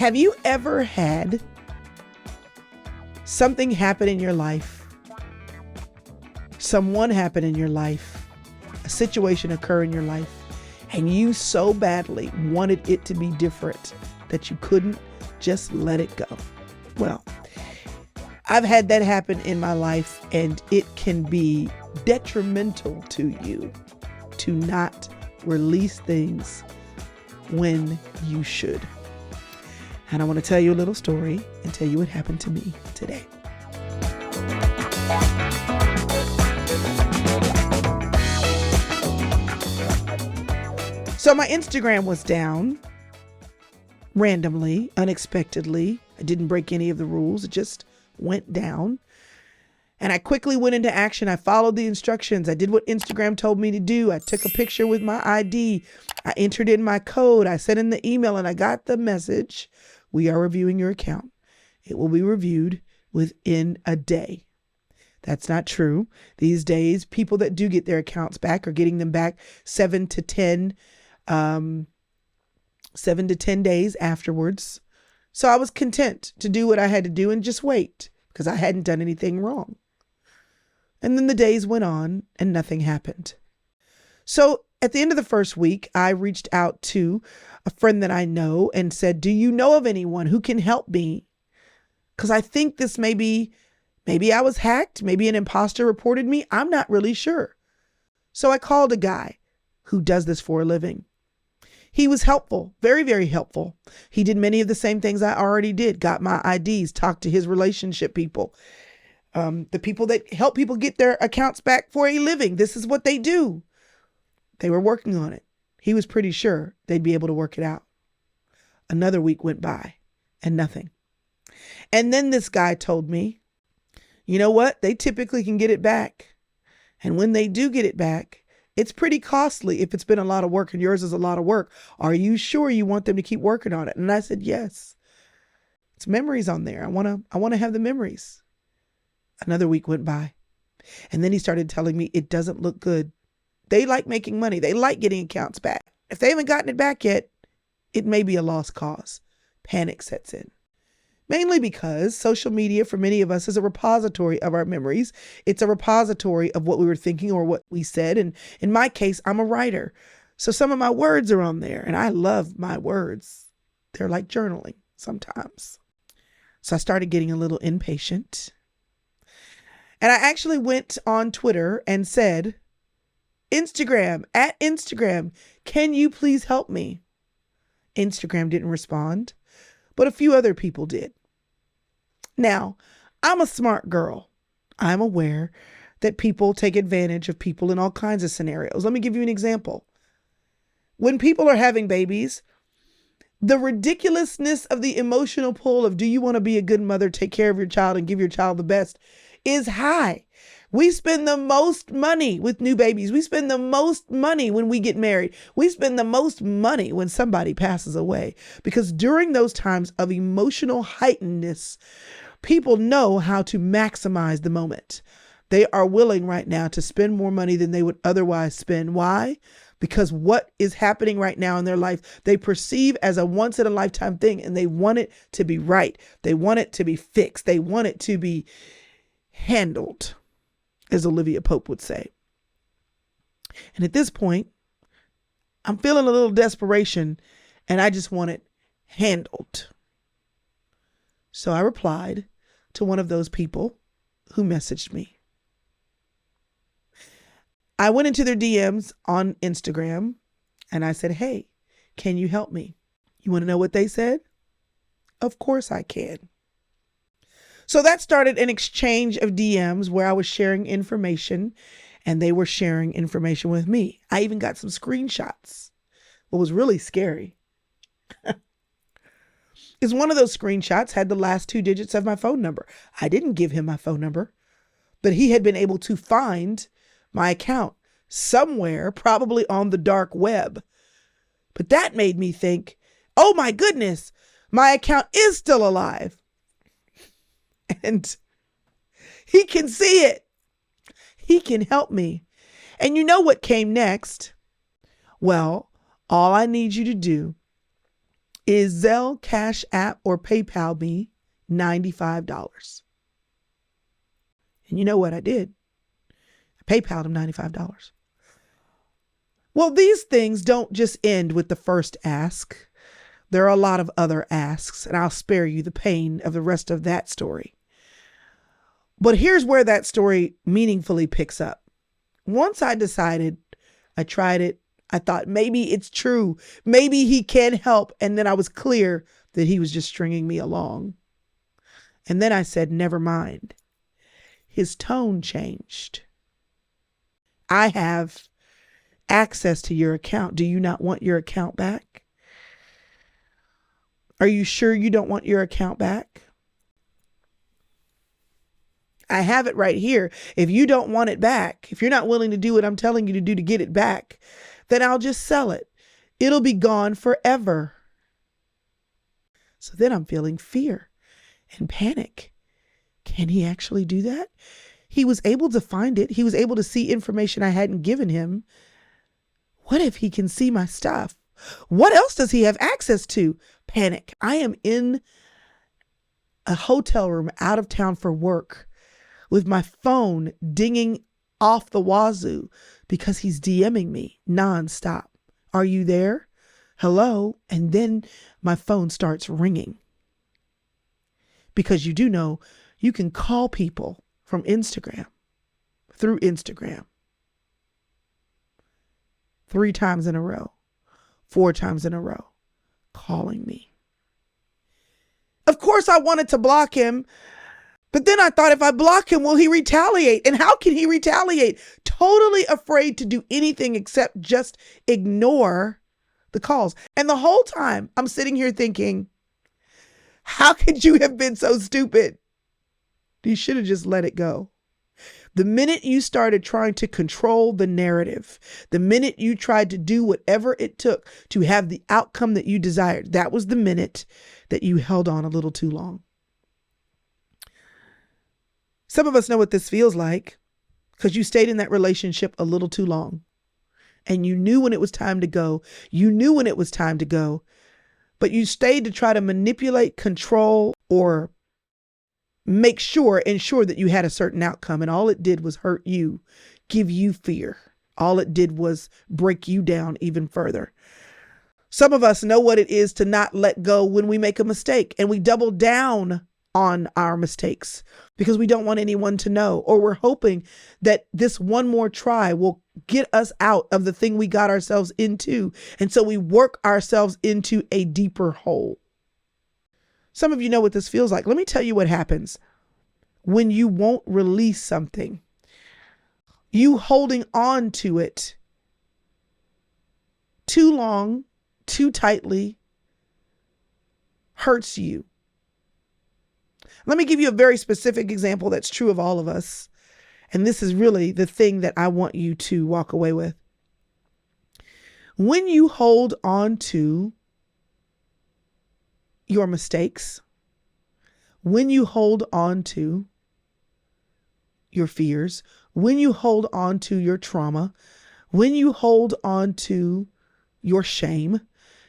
Have you ever had something happen in your life, someone happen in your life, a situation occur in your life, and you so badly wanted it to be different that you couldn't just let it go? Well, I've had that happen in my life, and it can be detrimental to you to not release things when you should. And I want to tell you a little story and tell you what happened to me today. So my Instagram was down randomly, unexpectedly. I didn't break any of the rules. It just went down. And I quickly went into action. I followed the instructions. I did what Instagram told me to do. I took a picture with my ID. I entered in my code. I sent in the email, and I got the message: we are reviewing your account. It will be reviewed within a day. That's not true. These days, people that do get their accounts back are getting them back 7 to 10 days afterwards. So I was content to do what I had to do and just wait, because I hadn't done anything wrong. And then the days went on and nothing happened. So at the end of the first week, I reached out to a friend that I know and said, do you know of anyone who can help me? Because I think this maybe I was hacked. Maybe an imposter reported me. I'm not really sure. So I called a guy who does this for a living. He was helpful, very, very helpful. He did many of the same things I already did, got my IDs, talked to his relationship people, the people that help people get their accounts back for a living. This is what they do. They were working on it. He was pretty sure they'd be able to work it out. Another week went by and nothing. And then this guy told me, you know what? They typically can get it back. And when they do get it back, it's pretty costly if it's been a lot of work, and yours is a lot of work. Are you sure you want them to keep working on it? And I said, yes. It's memories on there. I want to have the memories. Another week went by. And then he started telling me it doesn't look good. They like making money. They like getting accounts back. If they haven't gotten it back yet, it may be a lost cause. Panic sets in. Mainly because social media for many of us is a repository of our memories. It's a repository of what we were thinking or what we said. And in my case, I'm a writer. So some of my words are on there, and I love my words. They're like journaling sometimes. So I started getting a little impatient. And I actually went on Twitter and said, Instagram, can you please help me? Instagram didn't respond, but a few other people did. Now, I'm a smart girl. I'm aware that people take advantage of people in all kinds of scenarios. Let me give you an example. When people are having babies, the ridiculousness of the emotional pull of, do you want to be a good mother, take care of your child, and give your child the best, is high. We spend the most money with new babies. We spend the most money when we get married. We spend the most money when somebody passes away, because during those times of emotional heightenedness, people know how to maximize the moment. They are willing right now to spend more money than they would otherwise spend. Why? Because what is happening right now in their life, they perceive as a once in a lifetime thing, and they want it to be right. They want it to be fixed. They want it to be handled, as Olivia Pope would say. And at this point, I'm feeling a little desperation, and I just want it handled. So I replied to one of those people who messaged me. I went into their DMs on Instagram and I said, hey, can you help me? You want to know what they said? Of course I can. So that started an exchange of DMs where I was sharing information and they were sharing information with me. I even got some screenshots. What was really scary is one of those screenshots had the last 2 digits of my phone number. I didn't give him my phone number, but he had been able to find my account somewhere, probably on the dark web. But that made me think, oh my goodness, my account is still alive. And he can see it. He can help me. And you know what came next? Well, all I need you to do Is Zelle, Cash App, or PayPal me $95? And you know what I did? I PayPal'd him $95. Well, these things don't just end with the first ask. There are a lot of other asks, and I'll spare you the pain of the rest of that story. But here's where that story meaningfully picks up. Once I decided, I tried it, I thought maybe it's true. Maybe he can help. And then I was clear that he was just stringing me along. And then I said, never mind. His tone changed. I have access to your account. Do you not want your account back? Are you sure you don't want your account back? I have it right here. If you don't want it back, if you're not willing to do what I'm telling you to do to get it back, then I'll just sell it. It'll be gone forever. So then I'm feeling fear and panic. Can he actually do that? He was able to find it. He was able to see information I hadn't given him. What if he can see my stuff? What else does he have access to? Panic. I am in a hotel room out of town for work with my phone dinging off the wazoo because he's DMing me nonstop. Are you there? Hello? And then my phone starts ringing. Because you do know you can call people from Instagram, through Instagram, 3 times in a row, 4 times in a row, calling me. Of course I wanted to block him, but then I thought if I block him, will he retaliate? And how can he retaliate? Totally afraid to do anything except just ignore the calls. And the whole time I'm sitting here thinking, how could you have been so stupid? You should have just let it go. The minute you started trying to control the narrative, the minute you tried to do whatever it took to have the outcome that you desired, that was the minute that you held on a little too long. Some of us know what this feels like because you stayed in that relationship a little too long and you knew when it was time to go. You knew when it was time to go, but you stayed to try to manipulate, control, or ensure that you had a certain outcome. And all it did was hurt you, give you fear. All it did was break you down even further. Some of us know what it is to not let go when we make a mistake, and we double down on our mistakes because we don't want anyone to know, or we're hoping that this one more try will get us out of the thing we got ourselves into. And so we work ourselves into a deeper hole. Some of you know what this feels like. Let me tell you what happens when you won't release something. You holding on to it too long, too tightly, hurts you. Let me give you a very specific example that's true of all of us. And this is really the thing that I want you to walk away with. When you hold on to your mistakes, when you hold on to your fears, when you hold on to your trauma, when you hold on to your shame,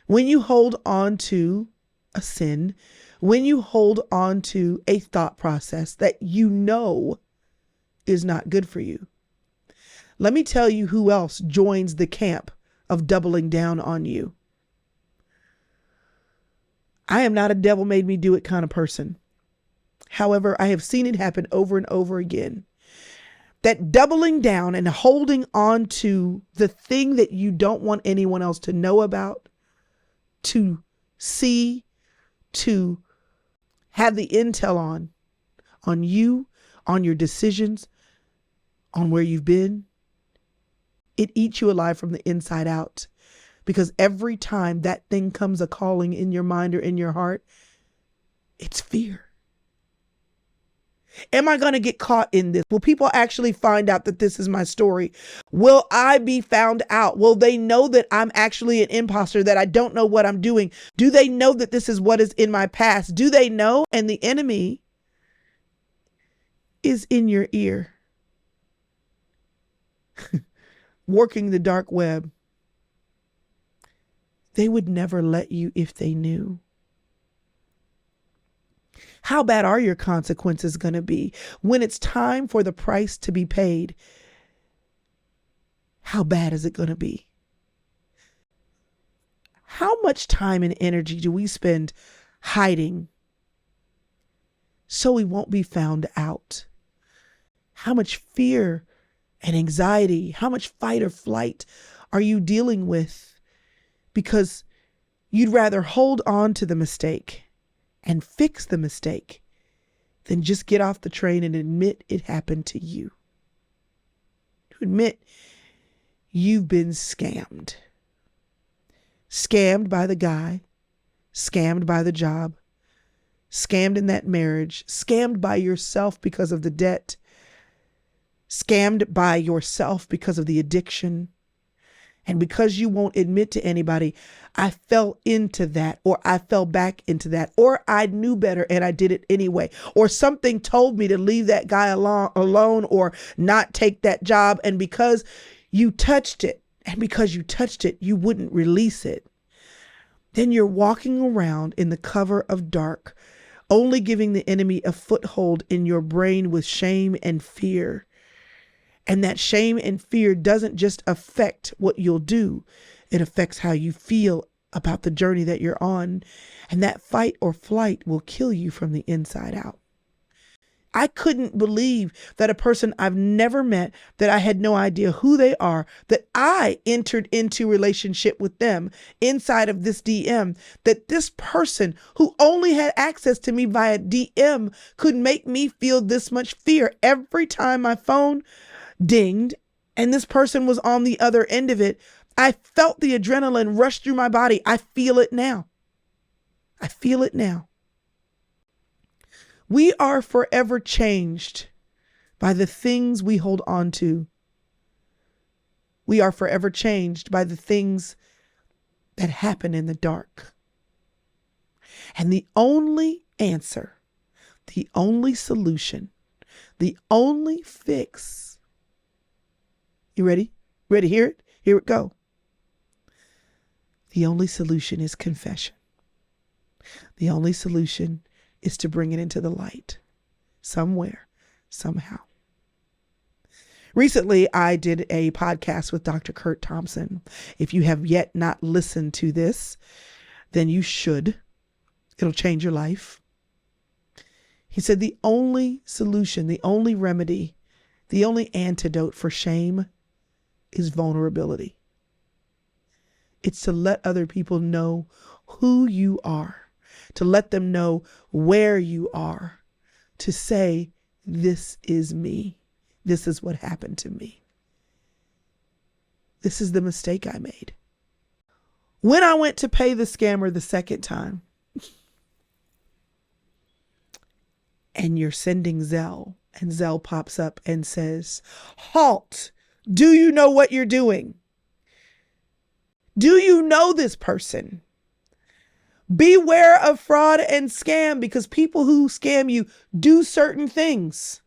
when you hold on to a sin, when you hold on to a thought process that you know is not good for you. Let me tell you who else joins the camp of doubling down on you. I am not a devil made me do it kind of person. However, I have seen it happen over and over again. That doubling down and holding on to the thing that you don't want anyone else to know about, to see, to have the intel on you, on your decisions, on where you've been. It eats you alive from the inside out, because every time that thing comes a calling in your mind or in your heart, it's fear. Am I going to get caught in this? Will people actually find out that this is my story? Will I be found out? Will they know that I'm actually an imposter, that I don't know what I'm doing? Do they know that this is what is in my past? Do they know? And the enemy is in your ear, working the dark web, they would never let you if they knew. How bad are your consequences going to be when it's time for the price to be paid? How bad is it going to be? How much time and energy do we spend hiding so we won't be found out? How much fear and anxiety, how much fight or flight are you dealing with because you'd rather hold on to the mistake and fix the mistake than just get off the train and admit it happened to you? To admit you've been scammed. Scammed by the guy, scammed by the job, scammed in that marriage, scammed by yourself because of the debt, scammed by yourself because of the addiction. And because you won't admit to anybody, I fell into that, or I fell back into that, or I knew better and I did it anyway, or something told me to leave that guy alone or not take that job. And because you touched it, you wouldn't release it. Then you're walking around in the cover of dark, only giving the enemy a foothold in your brain with shame and fear. And that shame and fear doesn't just affect what you'll do. It affects how you feel about the journey that you're on. And that fight or flight will kill you from the inside out. I couldn't believe that a person I've never met, that I had no idea who they are, that I entered into relationship with them inside of this DM, that this person who only had access to me via DM could make me feel this much fear every time my phone dinged and this person was on the other end of it. I felt the adrenaline rush through my body. I feel it now. I feel it now. We are forever changed by the things we hold on to. We are forever changed by the things that happen in the dark. And the only answer, the only solution, the only fix. You ready? Ready to hear it? Here it go. The only solution is confession. The only solution is to bring it into the light somewhere, somehow. Recently, I did a podcast with Dr. Kurt Thompson. If you have yet not listened to this, then you should. It'll change your life. He said the only solution, the only remedy, the only antidote for shame is vulnerability. It's to let other people know who you are, to let them know where you are, to say, this is me. This is what happened to me. This is the mistake I made. When I went to pay the scammer the second time, and you're sending Zelle, and Zelle pops up and says, halt, do you know what you're doing? Do you know this person? Beware of fraud and scam, because people who scam you do certain things.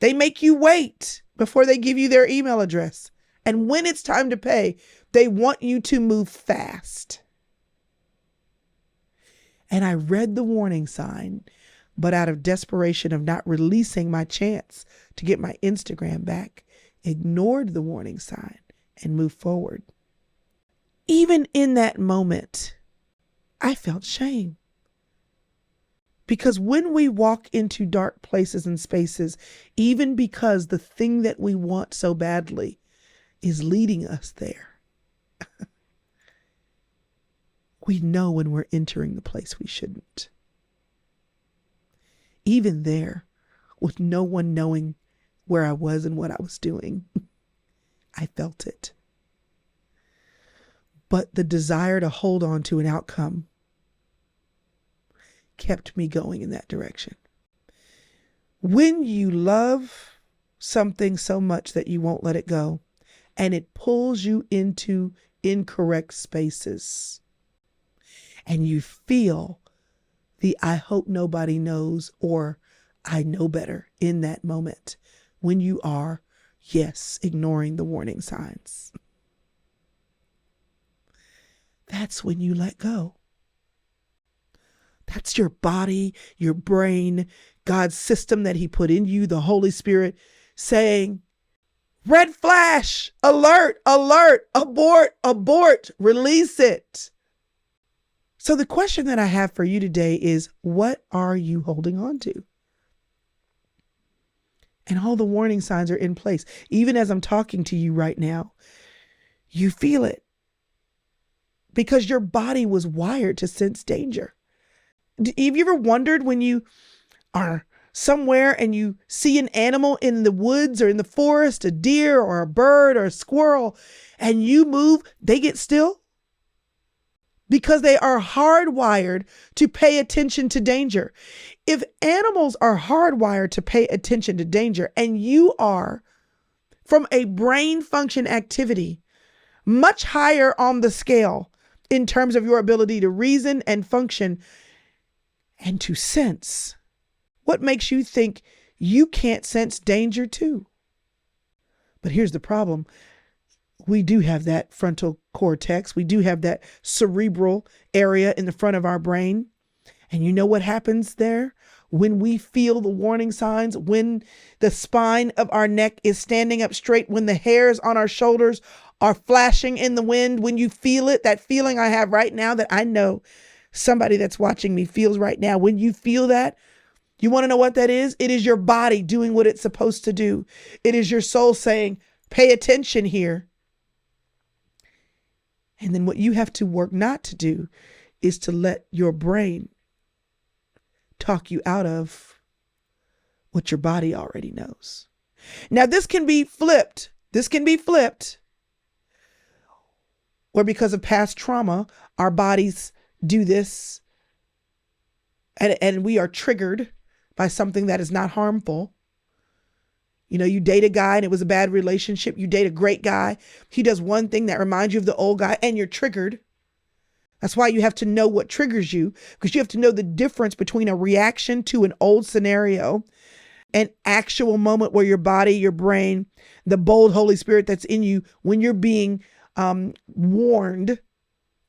They make you wait before they give you their email address. And when it's time to pay, they want you to move fast. And I read the warning sign, but out of desperation of not releasing my chance to get my Instagram back, ignored the warning sign and moved forward. Even in that moment, I felt shame. Because when we walk into dark places and spaces, even because the thing that we want so badly is leading us there, we know when we're entering the place we shouldn't. Even there, with no one knowing where I was and what I was doing, I felt it. But the desire to hold on to an outcome kept me going in that direction. When you love something so much that you won't let it go, and it pulls you into incorrect spaces, and you feel the I hope nobody knows or I know better in that moment, when you are, yes, ignoring the warning signs. that's when you let go. That's your body, your brain, God's system that he put in you, the Holy Spirit saying, red flash, alert, alert, abort, abort, release it. So the question that I have for you today is, what are you holding on to? And all the warning signs are in place. Even as I'm talking to you right now, you feel it because your body was wired to sense danger. Have you ever wondered when you are somewhere and you see an animal in the woods or in the forest, a deer or a bird or a squirrel, and you move, they get still? Because they are hardwired to pay attention to danger. If animals are hardwired to pay attention to danger, and you are from a brain function activity much higher on the scale in terms of your ability to reason and function and to sense, what makes you think you can't sense danger too? But here's the problem. We do have that frontal cortex. We do have that cerebral area in the front of our brain. And you know what happens there? When we feel the warning signs, when the spine of our neck is standing up straight, when the hairs on our shoulders are flashing in the wind, when you feel it, that feeling I have right now that I know somebody that's watching me feels right now. When you feel that, you want to know what that is? It is your body doing what it's supposed to do. It is your soul saying, pay attention here. And then what you have to work not to do is to let your brain talk you out of what your body already knows. Now, this can be flipped. Or because of past trauma, our bodies do this and we are triggered by something that is not harmful. You know, you date a guy and it was a bad relationship. You date a great guy. He does one thing that reminds you of the old guy and you're triggered. That's why you have to know what triggers you, because you have to know the difference between a reaction to an old scenario, an actual moment where your body, your brain, the bold Holy Spirit that's in you, when you're being warned,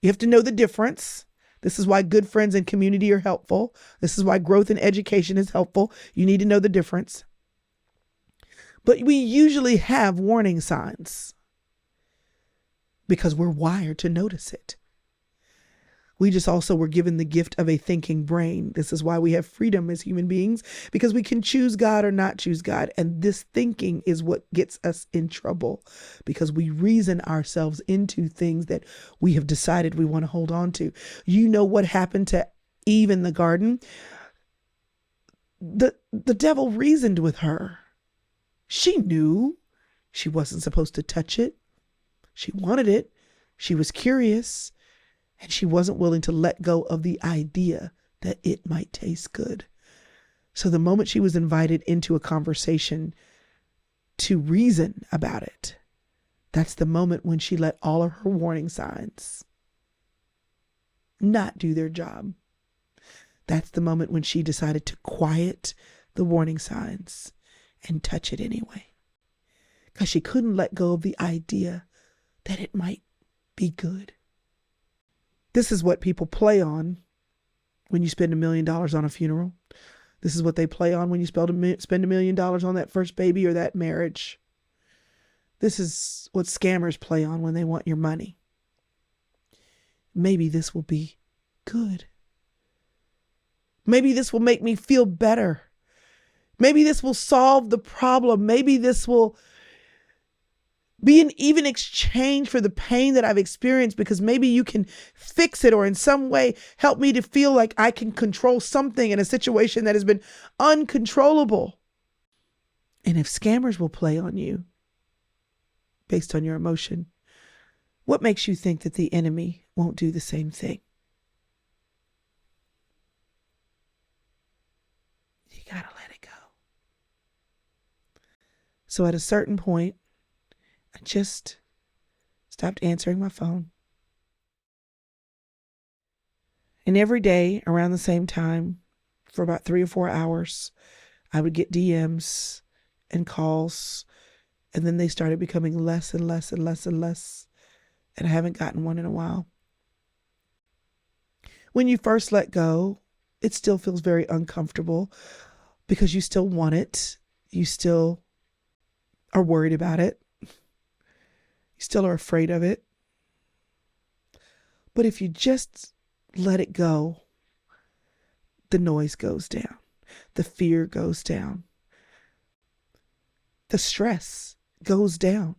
you have to know the difference. This is why good friends and community are helpful. This is why growth and education is helpful. You need to know the difference. But we usually have warning signs because we're wired to notice it. We just also were given the gift of a thinking brain. This is why we have freedom as human beings, because we can choose God or not choose God. And this thinking is what gets us in trouble, because we reason ourselves into things that we have decided we want to hold on to. You know what happened to Eve in the garden? The devil reasoned with her. She knew she wasn't supposed to touch it. She wanted it. She was curious. And she wasn't willing to let go of the idea that it might taste good. So the moment she was invited into a conversation to reason about it, that's the moment when she let all of her warning signs not do their job. That's the moment when she decided to quiet the warning signs and touch it anyway. Because she couldn't let go of the idea that it might be good. This is what people play on when you spend $1 million on a funeral. This is what they play on when you spend $1 million on that first baby or that marriage. This is what scammers play on when they want your money. Maybe this will be good. Maybe this will make me feel better. Maybe this will solve the problem. Maybe this will be an even exchange for the pain that I've experienced, because maybe you can fix it or in some way help me to feel like I can control something in a situation that has been uncontrollable. And if scammers will play on you based on your emotion, what makes you think that the enemy won't do the same thing? You gotta let it go. So at a certain point, I just stopped answering my phone. And every day around the same time, for about 3 or 4 hours, I would get DMs and calls, and then they started becoming less and less and less and less. And I haven't gotten one in a while. When you first let go, it still feels very uncomfortable because you still want it. You still are worried about it. You still are afraid of it. But if you just let it go, the noise goes down. The fear goes down. The stress goes down.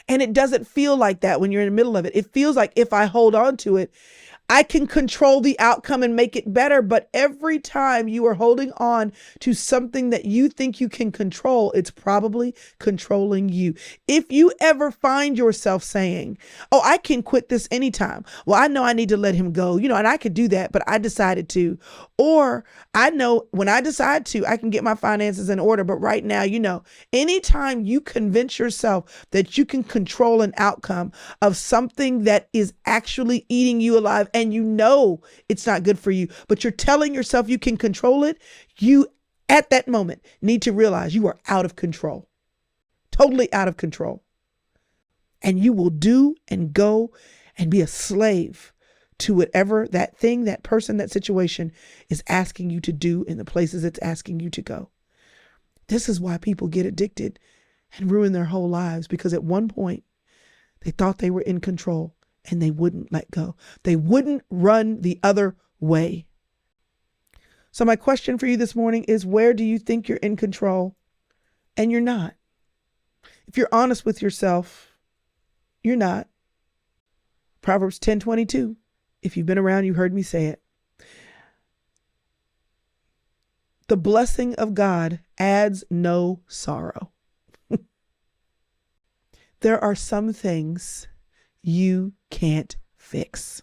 And it doesn't feel like that when you're in the middle of it. It feels like if I hold on to it, I can control the outcome and make it better. But every time you are holding on to something that you think you can control, it's probably controlling you. If you ever find yourself saying, oh, I can quit this anytime. Well, I know I need to let him go, and I could do that, but I decided to. Or I know when I decide to, I can get my finances in order. But right now, anytime you convince yourself that you can control an outcome of something that is actually eating you alive, and it's not good for you, but you're telling yourself you can control it, you at that moment need to realize you are out of control, totally out of control. And you will do and go and be a slave to whatever that thing, that person, that situation is asking you to do in the places it's asking you to go. This is why people get addicted and ruin their whole lives, because at one point they thought they were in control. And they wouldn't let go. They wouldn't run the other way. So my question for you this morning is, where do you think you're in control and you're not? If you're honest with yourself, you're not. Proverbs 10:22. If you've been around, you heard me say it. The blessing of God adds no sorrow. There are some things you can't fix.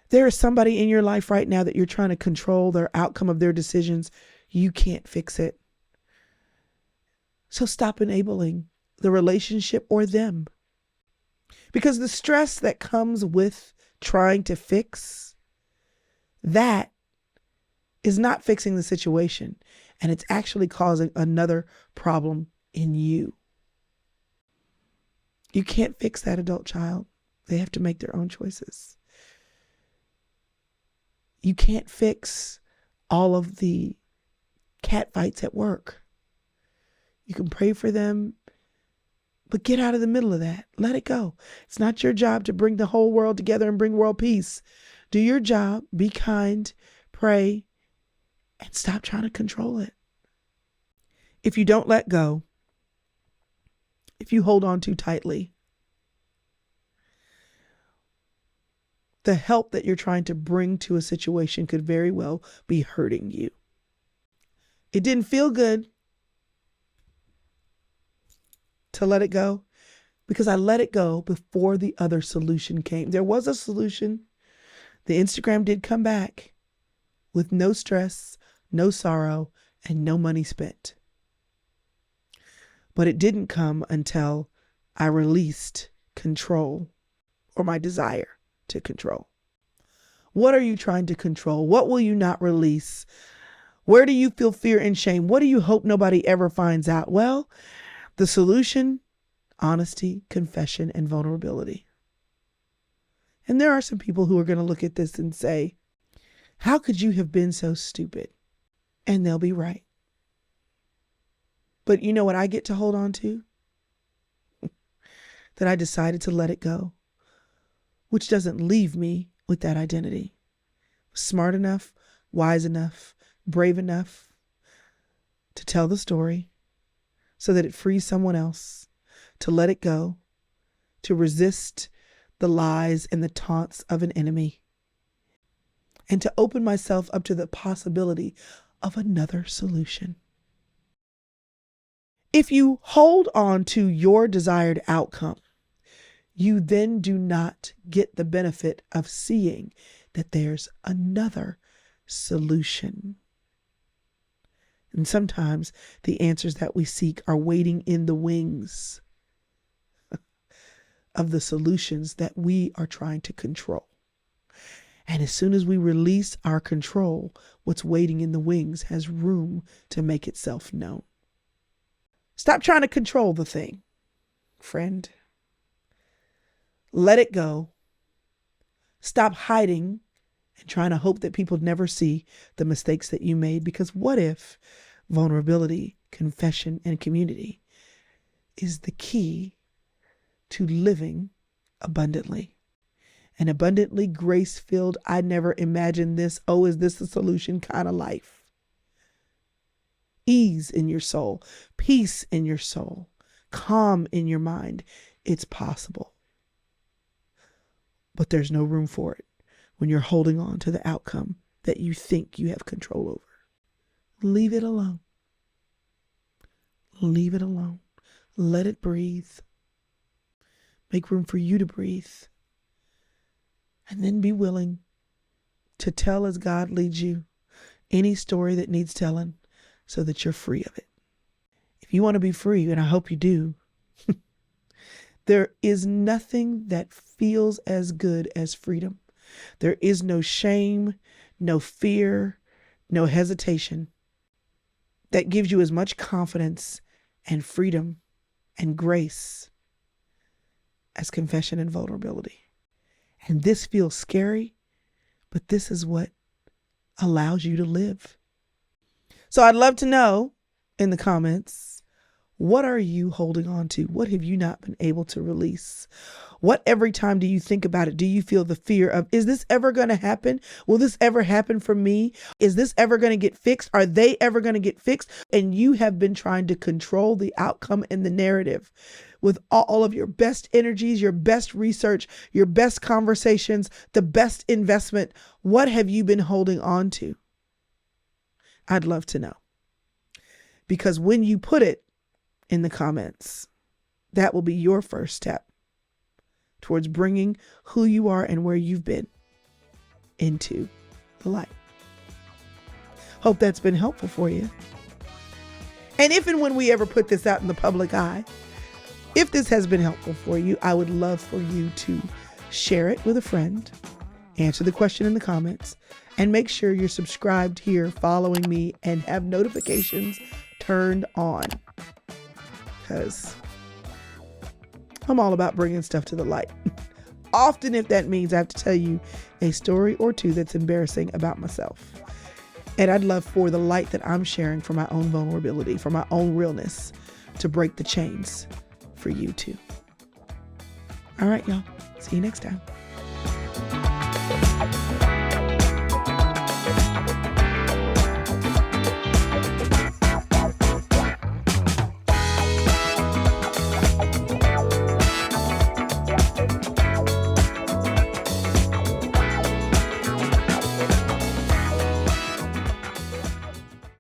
There is somebody in your life right now that you're trying to control their outcome of their decisions. You can't fix it. So stop enabling the relationship or them. Because the stress that comes with trying to fix, that is not fixing the situation. And it's actually causing another problem in you. You can't fix that adult child. They have to make their own choices. You can't fix all of the cat fights at work. You can pray for them, but get out of the middle of that. Let it go. It's not your job to bring the whole world together and bring world peace. Do your job, be kind, pray, and stop trying to control it. If you don't let go, if you hold on too tightly, the help that you're trying to bring to a situation could very well be hurting you. It didn't feel good to let it go because I let it go before the other solution came. There was a solution. The Instagram did come back with no stress, no sorrow, and no money spent. But it didn't come until I released control or my desire to control. What are you trying to control? What will you not release? Where do you feel fear and shame? What do you hope nobody ever finds out? Well, the solution, honesty, confession, and vulnerability. And there are some people who are going to look at this and say, how could you have been so stupid? And they'll be right. But you know what I get to hold on to? That I decided to let it go, which doesn't leave me with that identity. Smart enough, wise enough, brave enough to tell the story so that it frees someone else, to let it go, to resist the lies and the taunts of an enemy, and to open myself up to the possibility of another solution. If you hold on to your desired outcome, you then do not get the benefit of seeing that there's another solution. And sometimes the answers that we seek are waiting in the wings of the solutions that we are trying to control. And as soon as we release our control, what's waiting in the wings has room to make itself known. Stop trying to control the thing, friend. Let it go. Stop hiding and trying to hope that people never see the mistakes that you made. Because what if vulnerability, confession, and community is the key to living abundantly? An abundantly grace-filled, I never imagined this, oh, is this the solution kind of life. Ease in your soul, peace in your soul, calm in your mind. It's possible. But there's no room for it when you're holding on to the outcome that you think you have control over. Leave it alone. Leave it alone. Let it breathe. Make room for you to breathe. And then be willing to tell as God leads you any story that needs telling so that you're free of it. If you want to be free, and I hope you do, there is nothing that feels as good as freedom. There is no shame, no fear, no hesitation that gives you as much confidence and freedom and grace as confession and vulnerability. And this feels scary, but this is what allows you to live. So I'd love to know in the comments, what are you holding on to? What have you not been able to release? What every time do you think about it, do you feel the fear of, is this ever going to happen? Will this ever happen for me? Is this ever going to get fixed? Are they ever going to get fixed? And you have been trying to control the outcome and the narrative with all of your best energies, your best research, your best conversations, the best investment. What have you been holding on to? I'd love to know. Because when you put it in the comments, that will be your first step towards bringing who you are and where you've been into the light. Hope that's been helpful for you. And if and when we ever put this out in the public eye, if this has been helpful for you, I would love for you to share it with a friend, answer the question in the comments, and make sure you're subscribed here, following me, and have notifications turned on. Because I'm all about bringing stuff to the light. Often if that means I have to tell you a story or two that's embarrassing about myself. And I'd love for the light that I'm sharing for my own vulnerability, for my own realness, to break the chains for you too. All right, y'all. See you next time.